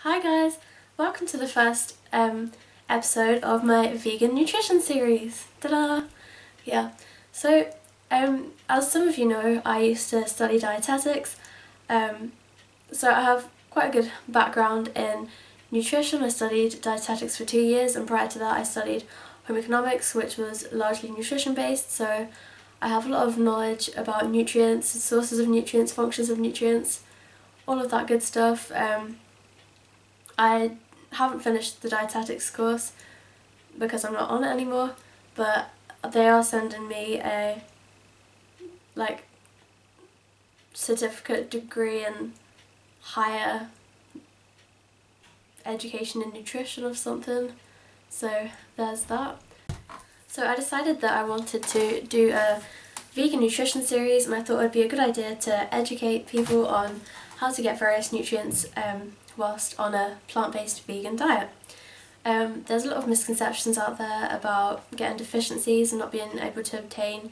Hi guys, welcome to the first episode of my vegan nutrition series. Ta-da! Yeah, so as some of you know, I used to study dietetics, so I have quite a good background in nutrition. I studied dietetics for 2 years, and prior to that I studied home economics, which was largely nutrition based, so I have a lot of knowledge about nutrients, sources of nutrients, functions of nutrients, all of that good stuff. I haven't finished the dietetics course because I'm not on it anymore, but they are sending me a certificate degree in higher education in nutrition or something, so there's that. So I decided that I wanted to do a vegan nutrition series, and I thought it would be a good idea to educate people on how to get various nutrients whilst on a plant-based vegan diet. There's a lot of misconceptions out there about getting deficiencies and not being able to obtain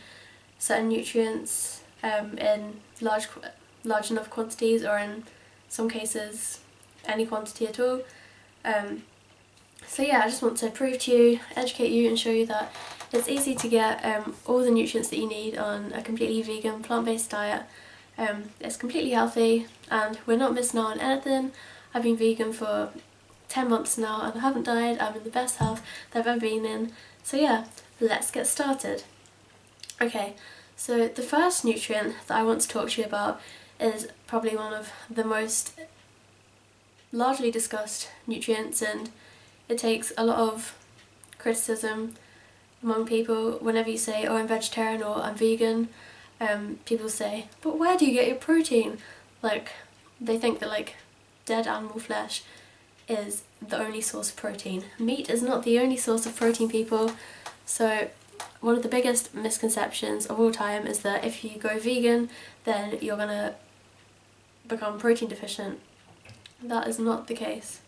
certain nutrients in large enough quantities, or in some cases any quantity at all. So yeah, I just want to prove to you, educate you, and show you that it's easy to get all the nutrients that you need on a completely vegan, plant-based diet. It's completely healthy and we're not missing out on anything. I've been vegan for 10 months now and I haven't died. I'm in the best health that I've ever been in. So yeah, let's get started. Okay, so the first nutrient that I want to talk to you about is probably one of the most largely discussed nutrients, and it takes a lot of criticism among people whenever you say, oh, I'm vegetarian or I'm vegan. People say, but where do you get your protein? They think that dead animal flesh is the only source of protein. Meat is not the only source of protein, people. So one of the biggest misconceptions of all time is that if you go vegan, then you're gonna become protein deficient. That is not the case.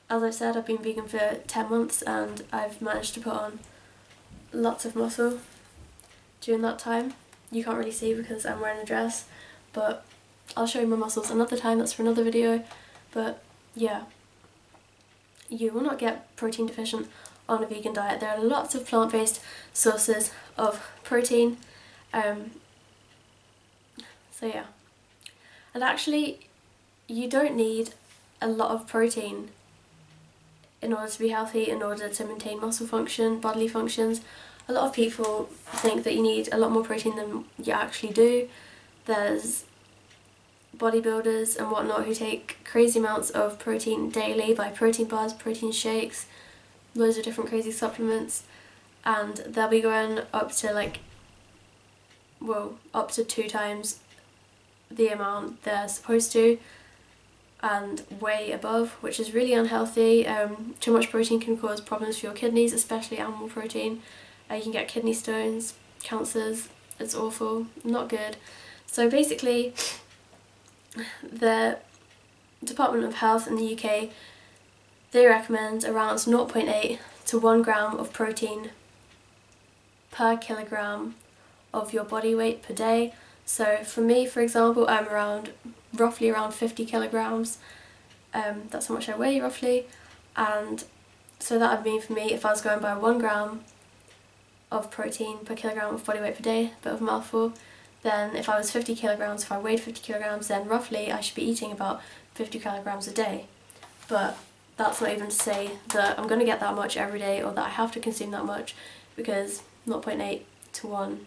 As I said, I've been vegan for 10 months and I've managed to put on lots of muscle during that time. You can't really see because I'm wearing a dress, but I'll show you my muscles another time, that's for another video. But yeah, you will not get protein deficient on a vegan diet. There are lots of plant-based sources of protein. So yeah. And actually, you don't need a lot of protein in order to be healthy, in order to maintain muscle function, bodily functions. A lot of people think that you need a lot more protein than you actually do. There's bodybuilders and whatnot who take crazy amounts of protein daily by protein bars, protein shakes, loads of different crazy supplements, and they'll be going up to up to 2 times the amount they're supposed to, and way above, which is really unhealthy. Too much protein can cause problems for your kidneys, especially animal protein. You can get kidney stones, cancers. It's awful, not good. So basically, the Department of Health in the UK, they recommend around 0.8 to 1 gram of protein per kilogram of your body weight per day. So for me, for example, I'm roughly around 50 kilograms. That's how much I weigh roughly, and so that would mean for me, if I was going by 1 gram of protein per kilogram of body weight per day, bit of a mouthful, then if I was 50 kilograms, if I weighed 50 kilograms, then roughly I should be eating about 50 kilograms a day. But that's not even to say that I'm going to get that much every day, or that I have to consume that much, because 0.8 to 1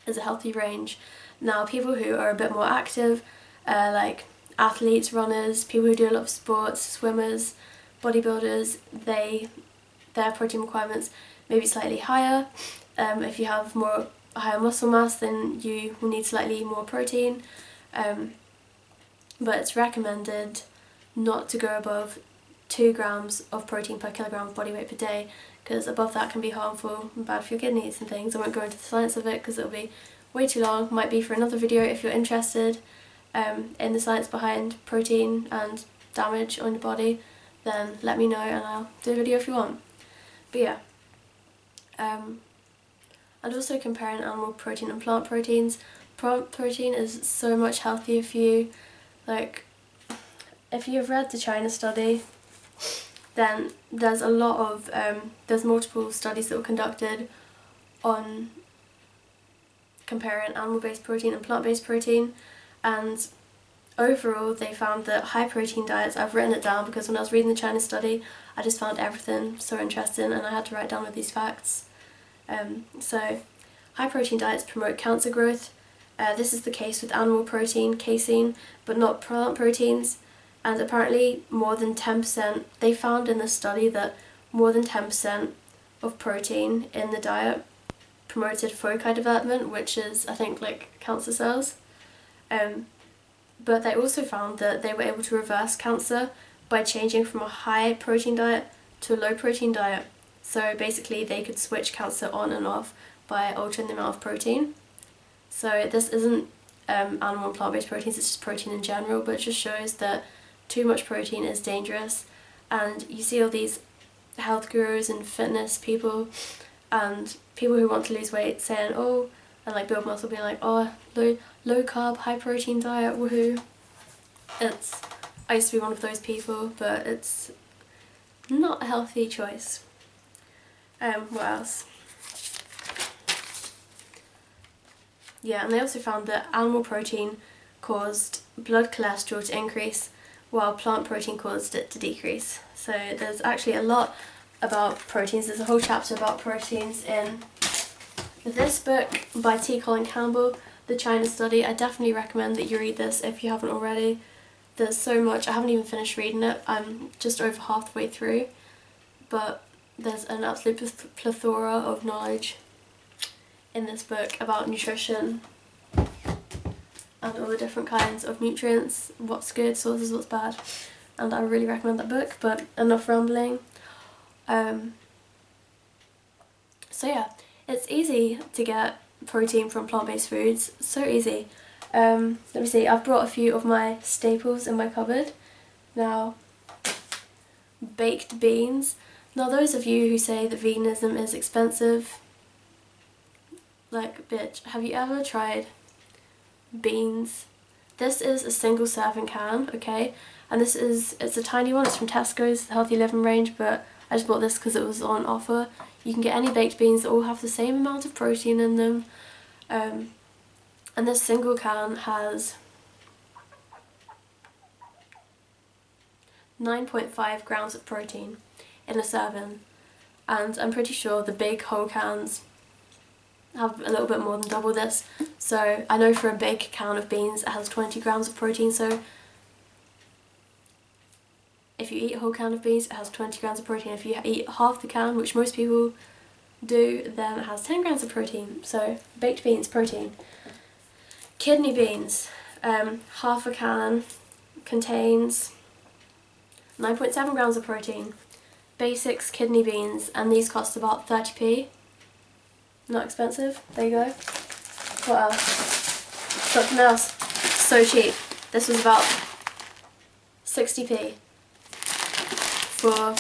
is a healthy range. Now, people who are a bit more active, like athletes, runners, people who do a lot of sports, swimmers, bodybuilders, their protein requirements may be slightly higher. If you have higher muscle mass, then you will need slightly more protein, but it's recommended not to go above 2 grams of protein per kilogram of body weight per day, because above that can be harmful and bad for your kidneys and things. I won't go into the science of it because it'll be way too long. Might be for another video. If you're interested in the science behind protein and damage on your body, then let me know and I'll do a video if you want. But yeah, and also comparing animal protein and plant proteins. Plant protein is so much healthier for you. if you've read the China study, then there's a lot of, there's multiple studies that were conducted on comparing animal-based protein and plant-based protein, and overall they found that high protein diets, I've written it down because when I was reading the China study I just found everything so interesting and I had to write down all these facts. So high protein diets promote cancer growth. This is the case with animal protein, casein, but not plant proteins, and apparently more than 10%, they found in the study that more than 10% of protein in the diet promoted foci development, which is, I think, like cancer cells. But they also found that they were able to reverse cancer by changing from a high protein diet to a low protein diet. So basically they could switch cancer on and off by altering the amount of protein. So this isn't animal and plant-based proteins, it's just protein in general, but it just shows that too much protein is dangerous. And you see all these health gurus and fitness people and people who want to lose weight saying, oh, and like build muscle, being like, oh, low carb, high protein diet, woohoo. I used to be one of those people, but it's not a healthy choice. What else? Yeah, and they also found that animal protein caused blood cholesterol to increase, while plant protein caused it to decrease. So there's actually a lot about proteins. There's a whole chapter about proteins in this book by T. Colin Campbell, The China Study. I definitely recommend that you read this if you haven't already. There's so much. I haven't even finished reading it. I'm just over halfway through, but there's an absolute plethora of knowledge in this book about nutrition and all the different kinds of nutrients, what's good, sources, what's bad, and I really recommend that book, but enough rambling. So yeah, it's easy to get protein from plant-based foods, so easy. Let me see, I've brought a few of my staples in my cupboard. Now, baked beans. Now those of you who say that veganism is expensive, like, bitch, have you ever tried beans? This is a single serving can, okay, and it's a tiny one. It's from Tesco's Healthy Living range, but I just bought this because it was on offer. You can get any baked beans that all have the same amount of protein in them, and this single can has 9.5 grams of protein in a serving, and I'm pretty sure the big whole cans have a little bit more than double this. So I know for a big can of beans it has 20 grams of protein, so if you eat a whole can of beans it has 20 grams of protein. If you eat half the can, which most people do, then it has 10 grams of protein. So baked beans, protein. Kidney beans, half a can contains 9.7 grams of protein. Basics kidney beans, and these cost about 30p. Not expensive. There you go. What else? Something else. So cheap. This was about 60p for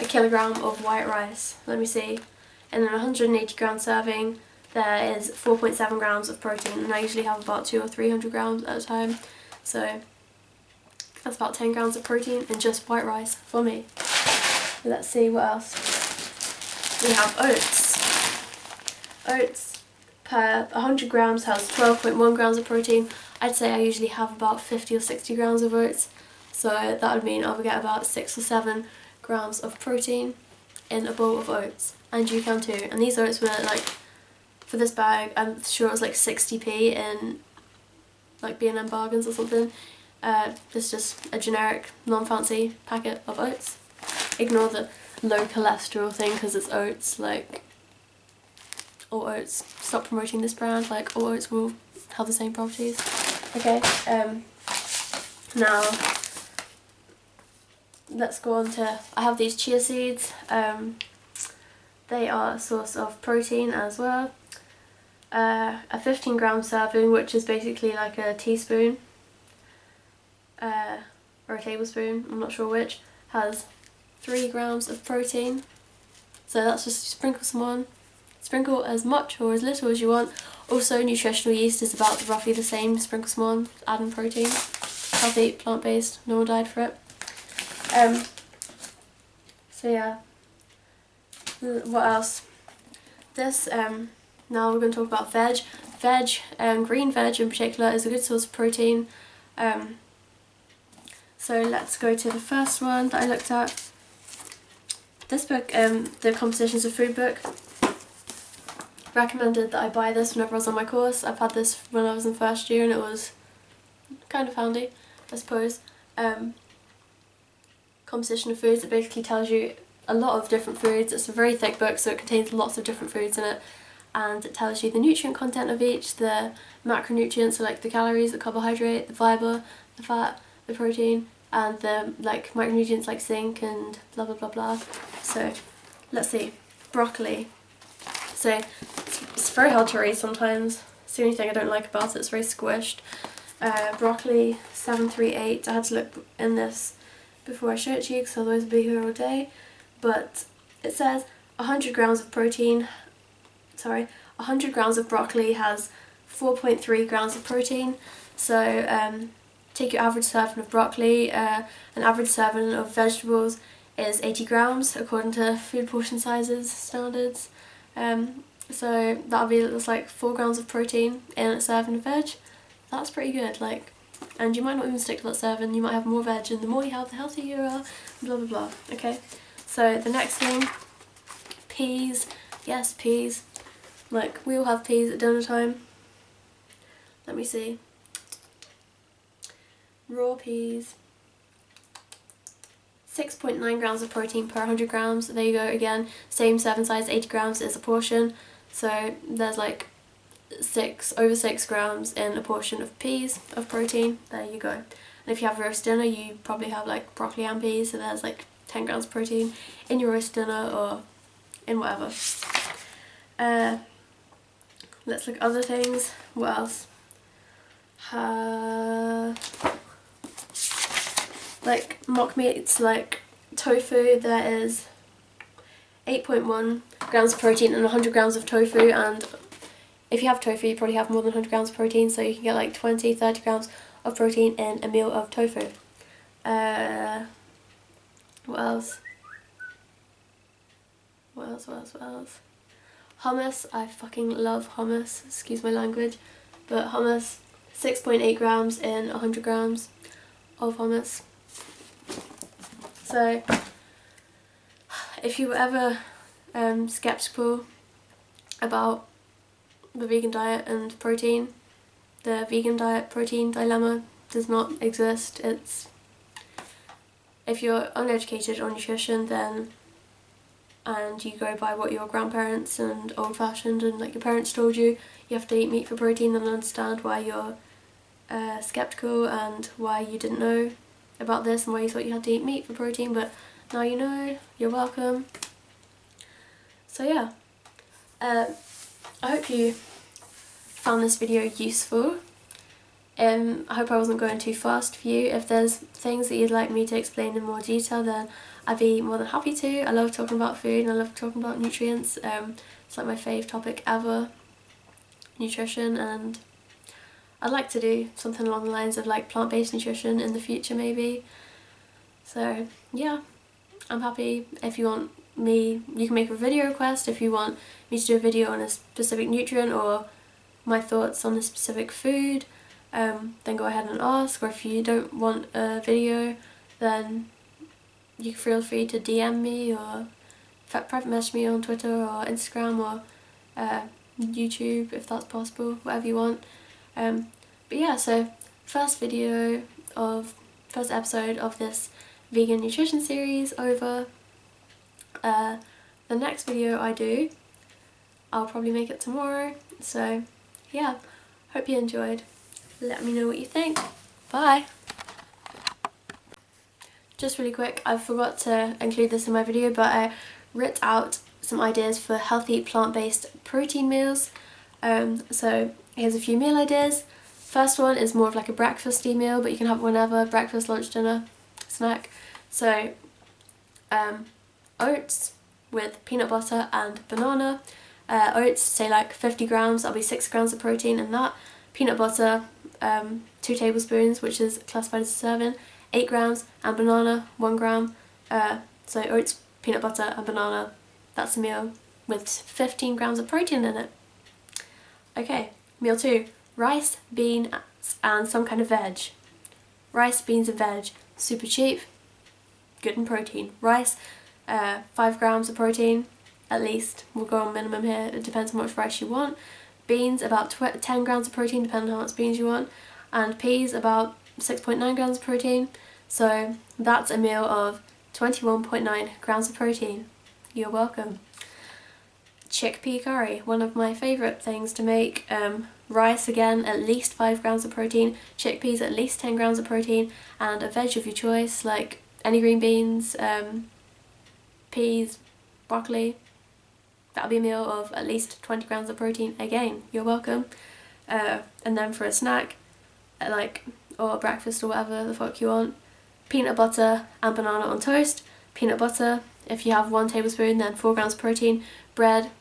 a kilogram of white rice. Let me see. In an 180 gram serving there is 4.7 grams of protein, and I usually have about 200 or 300 grams at a time. So that's about 10 grams of protein in just white rice for me. Let's see what else. We have oats. Oats per 100 grams has 12.1 grams of protein. I'd say I usually have about 50 or 60 grams of oats, so that would mean I would get about 6 or 7 grams of protein in a bowl of oats, and you can too. And these oats were like, for this bag, I'm sure it was like 60p in like B&M bargains or something. This is just a generic, non-fancy packet of oats. Ignore the low cholesterol thing because it's oats, like, all oats. Stop promoting this brand, like, all oats will have the same properties. Okay, now let's go on to, I have these chia seeds. They are a source of protein as well. A 15 gram serving, which is basically like a teaspoon or a tablespoon, I'm not sure which, has 3 grams of protein. So that's just sprinkle some on. Sprinkle as much or as little as you want. Also, nutritional yeast is about roughly the same. Sprinkle some on, add in protein. healthy, plant-based, normal diet for it. So yeah, what else? This, now we're going to talk about veg. Green veg in particular is a good source of protein. So let's go to the first one that I looked at. This book, the Compositions of Food book, recommended that I buy this whenever I was on my course. I've had this when I was in first year and it was kind of handy, I suppose. Composition of Foods, it basically tells you a lot of different foods. It's a very thick book, so it contains lots of different foods in it, and it tells you the nutrient content of each, the macronutrients, so like the calories, the carbohydrate, the fibre, the fat, the protein, and the like micronutrients like zinc and blah blah blah blah. So let's see, broccoli. So it's very hard to read sometimes. It's the only thing I don't like about it. It's very squished. Broccoli 738. I had to look in this before I show it to you because otherwise I'd be here all day. But it says 100 grams of protein. Sorry, 100 grams of broccoli has 4.3 grams of protein. So take your average serving of broccoli. An average serving of vegetables is 80 grams according to food portion sizes standards. So that'll be, it's like 4 grams of protein in a serving of veg. That's pretty good, like, and you might not even stick to that serving, you might have more veg, and the more you have, the healthier you are, blah blah blah. Okay, so the next thing, peas. Yes, peas. Like, we all have peas at dinner time. Let me see. Raw peas. 6.9 grams of protein per 100 grams. There you go again. Same serving size, 80 grams is a portion. So there's like over 6 grams in a portion of peas of protein. There you go. And if you have roast dinner, you probably have like broccoli and peas. So there's like 10 grams of protein in your roast dinner or in whatever. Let's look at other things. What else? Like mock meats, like tofu, there is 8.1 grams of protein in 100 grams of tofu, and if you have tofu you probably have more than 100 grams of protein, so you can get like 20-30 grams of protein in a meal of tofu. What else? What else? Hummus, I fucking love hummus, excuse my language, but hummus, 6.8 grams in 100 grams of hummus. So, if you were ever skeptical about the vegan diet and protein, the vegan diet protein dilemma does not exist. It's, if you're uneducated on nutrition then, and you go by what your grandparents and old-fashioned and like your parents told you, you have to eat meat for protein, then understand why you're skeptical and why you didn't know about this and why you thought you had to eat meat for protein, but now you know, you're welcome. So yeah, I hope you found this video useful. I hope I wasn't going too fast for you. If there's things that you'd like me to explain in more detail, then I'd be more than happy to. I love talking about food and I love talking about nutrients. It's like my fave topic ever, nutrition, and I'd like to do something along the lines of like plant-based nutrition in the future maybe. So yeah, I'm happy. If you want me, you can make a video request. If you want me to do a video on a specific nutrient or my thoughts on a specific food, then go ahead and ask. Or if you don't want a video, then you can feel free to DM me or private message me on Twitter or Instagram or YouTube if that's possible, whatever you want. But yeah, so first episode of this vegan nutrition series over. The next video I do, I'll probably make it tomorrow. So yeah, hope you enjoyed. Let me know what you think. Bye! Just really quick, I forgot to include this in my video, but I wrote out some ideas for healthy plant-based protein meals. So here's a few meal ideas. First one is more of like a breakfasty meal, but you can have it whenever, breakfast, lunch, dinner, snack. So oats with peanut butter and banana. Oats, say like 50 grams, that'll be 6 grams of protein in that. Peanut butter, 2 tablespoons, which is classified as a serving, 8 grams, and banana, 1 gram. So oats, peanut butter and banana, that's a meal with 15 grams of protein in it. Okay, meal 2, rice, beans and some kind of veg. Rice, beans and veg, super cheap, good in protein. Rice, 5 grams of protein at least, we'll go on minimum here, it depends how much rice you want. Beans, about 10 grams of protein depending on how much beans you want, and peas about 6.9 grams of protein. So that's a meal of 21.9 grams of protein. You're welcome. Chickpea curry, one of my favourite things to make. Rice, again, at least 5 grams of protein, chickpeas at least 10 grams of protein, and a veg of your choice like any green beans, peas, broccoli. That'll be a meal of at least 20 grams of protein. Again, you're welcome. And then for a snack, or breakfast or whatever the fuck you want, peanut butter and banana on toast. Peanut butter, if you have 1 tablespoon, then 4 grams of protein. Bread,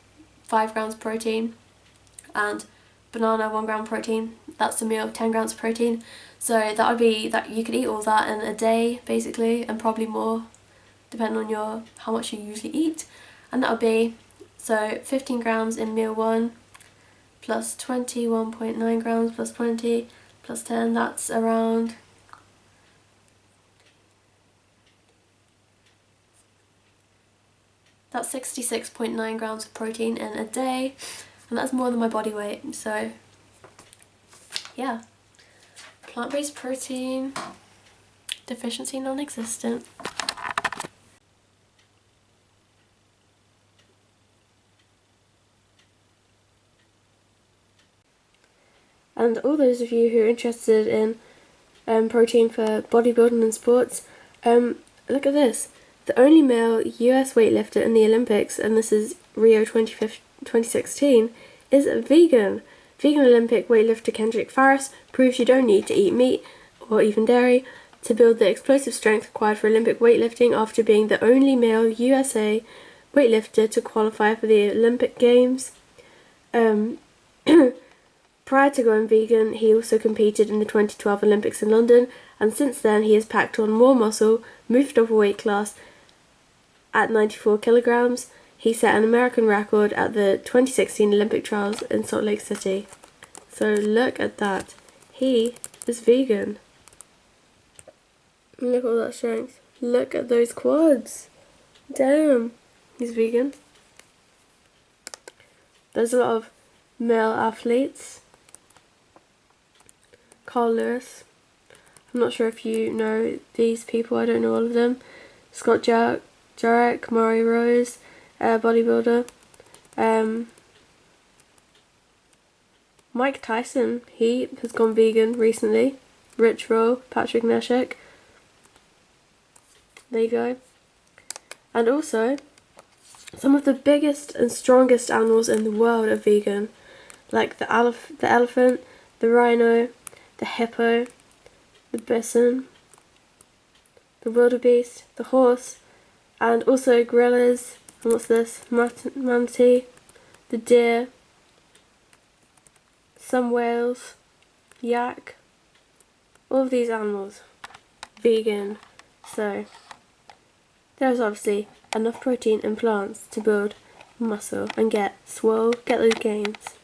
5 grams of protein. And banana, 1 gram of protein. That's a meal of 10 grams of protein. So that would be that you could eat all that in a day basically, and probably more depending on how much you usually eat. And that would be 15 grams in meal 1 plus 21.9 grams plus 20 plus 10, that's around that's 66.9 grams of protein in a day, and that's more than my body weight. So yeah, plant-based protein, deficiency non-existent. And all those of you who are interested in protein for bodybuilding and sports, look at this. The only male US weightlifter in the Olympics, and this is Rio 2016, is vegan. Vegan Olympic weightlifter Kendrick Farris proves you don't need to eat meat or even dairy to build the explosive strength required for Olympic weightlifting after being the only male USA weightlifter to qualify for the Olympic Games. Prior to going vegan, he also competed in the 2012 Olympics in London, and since then he has packed on more muscle, moved up a weight class. At 94 kilograms, he set an American record at the 2016 Olympic Trials in Salt Lake City. So look at that. He is vegan. Look at all that strength. Look at those quads. Damn. He's vegan. There's a lot of male athletes. Carl Lewis. I'm not sure if you know these people, I don't know all of them. Scott Jurek, Murray Rose, bodybuilder. Mike Tyson, he has gone vegan recently. Rich Roll, Patrick Neshek. There you go. And also, some of the biggest and strongest animals in the world are vegan. Like the elephant, the rhino, the hippo, the bison, the wildebeest, the horse, and also gorillas, and what's this, manatee, the deer, some whales, yak, all of these animals, vegan. So there's obviously enough protein in plants to build muscle and get swole, get those gains.